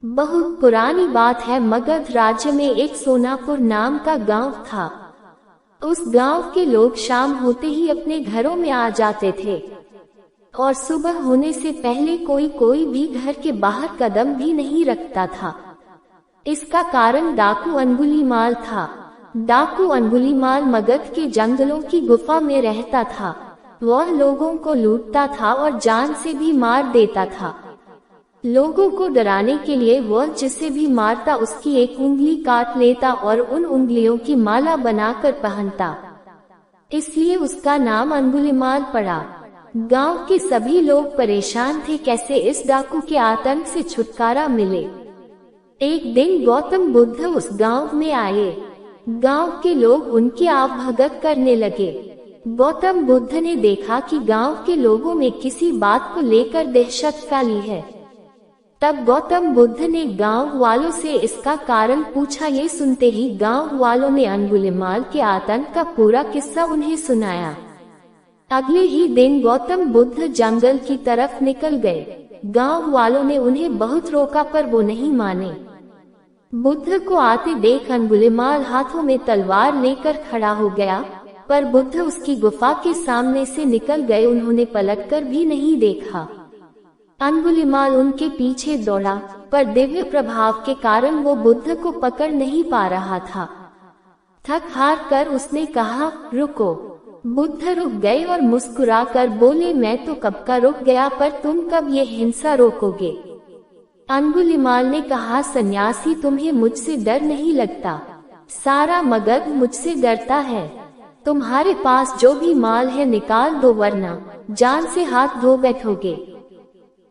बहुत पुरानी बात है। मगध राज्य में एक सोनापुर नाम का गांव था। उस गांव के लोग शाम होते ही अपने घरों में आ जाते थे और सुबह होने से पहले कोई भी घर के बाहर कदम भी नहीं रखता था। इसका कारण डाकू अंगुलीमाल था। डाकू अंगुलीमाल मगध के जंगलों की गुफा में रहता था। वह लोगों को लूटता था और जान से भी मार देता था। लोगों को डराने के लिए वह जिसे भी मारता उसकी एक उंगली काट लेता और उन उंगलियों की माला बनाकर पहनता। इसलिए उसका नाम अंगुलीमाल पड़ा। गांव के सभी लोग परेशान थे कैसे इस डाकू के आतंक से छुटकारा मिले। एक दिन गौतम बुद्ध उस गांव में आए। गांव के लोग उनकी आवभगत करने लगे। गौतम बुद्ध ने देखा कि गांव के लोगों में किसी बात को लेकर दहशत फैली है। तब गौतम बुद्ध ने गांव वालों से इसका कारण पूछा। ये सुनते ही गांव वालों ने अंगुलीमाल के आतंक का पूरा किस्सा उन्हें सुनाया। अगले ही दिन गौतम बुद्ध जंगल की तरफ निकल गए। गांव वालों ने उन्हें बहुत रोका पर वो नहीं माने। बुद्ध को आते देख अंगुलीमाल हाथों में तलवार लेकर खड़ा हो गया, पर बुद्ध उसकी गुफा के सामने से निकल गए। उन्होंने पलटकर भी नहीं देखा। अंगुलीमाल उनके पीछे दौड़ा, पर दिव्य प्रभाव के कारण वो बुद्ध को पकड़ नहीं पा रहा था। थक हार कर उसने कहा, रुको। बुद्ध रुक गए और मुस्कुराकर बोले, मैं तो कब का रुक गया, पर तुम कब ये हिंसा रोकोगे? अंगुलीमाल ने कहा, सन्यासी तुम्हें मुझसे डर नहीं लगता? सारा मगध मुझसे डरता है। तुम्हारे पास जो भी माल है निकाल दो, वरना जान से हाथ धो बैठोगे।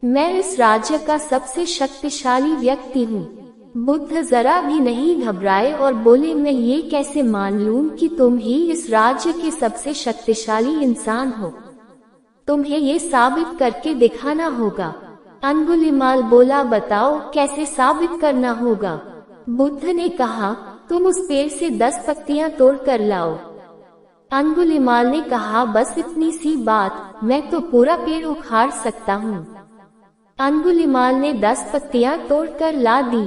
मैं इस राज्य का सबसे शक्तिशाली व्यक्ति हूँ। बुद्ध जरा भी नहीं घबराए और बोले, मैं ये कैसे मान लूं कि तुम ही इस राज्य के सबसे शक्तिशाली इंसान हो? तुम्हें ये साबित करके दिखाना होगा। अंगुलीमाल बोला, बताओ कैसे साबित करना होगा? बुद्ध ने कहा, तुम उस पेड़ से 10 पत्तियां तोड़ कर लाओ। अंगुलीमाल ने कहा, बस इतनी सी बात, मैं तो पूरा पेड़ उखाड़ सकता हूँ। अंगुलीमाल ने 10 पत्तियां तोड़कर ला दी।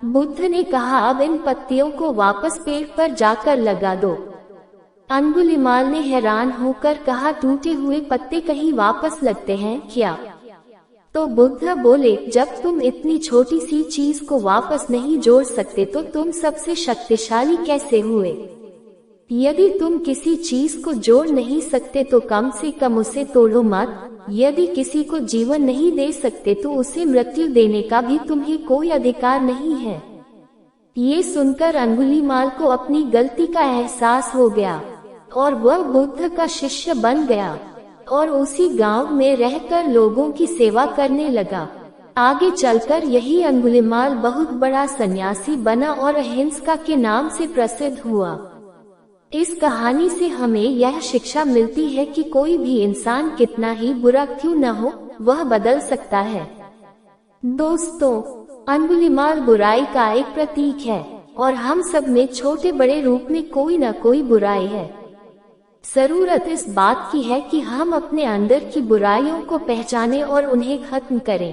बुद्ध ने कहा, अब इन पत्तियों को वापस पेड़ पर जाकर लगा दो। अंगुलीमाल ने हैरान होकर कहा, टूटे हुए पत्ते कहीं वापस लगते हैं क्या? तो बुद्ध बोले, जब तुम इतनी छोटी सी चीज को वापस नहीं जोड़ सकते तो तुम सबसे शक्तिशाली कैसे हुए? यदि तुम किसी चीज को जोड़ नहीं सकते तो कम से कम उसे तोड़ो मत। यदि किसी को जीवन नहीं दे सकते तो उसे मृत्यु देने का भी तुम्हें कोई अधिकार नहीं है। ये सुनकर अंगुलीमाल को अपनी गलती का एहसास हो गया और वह बुद्ध का शिष्य बन गया और उसी गांव में रहकर लोगों की सेवा करने लगा। आगे चलकर यही अंगुलीमाल बहुत बड़ा सन्यासी बना और अहिंसा के नाम से प्रसिद्ध हुआ। इस कहानी से हमें यह शिक्षा मिलती है कि कोई भी इंसान कितना ही बुरा क्यों न हो, वह बदल सकता है। दोस्तों, अंगुलीमाल बुराई का एक प्रतीक है और हम सब में छोटे बड़े रूप में कोई न कोई बुराई है। जरूरत इस बात की है कि हम अपने अंदर की बुराइयों को पहचानें और उन्हें खत्म करें।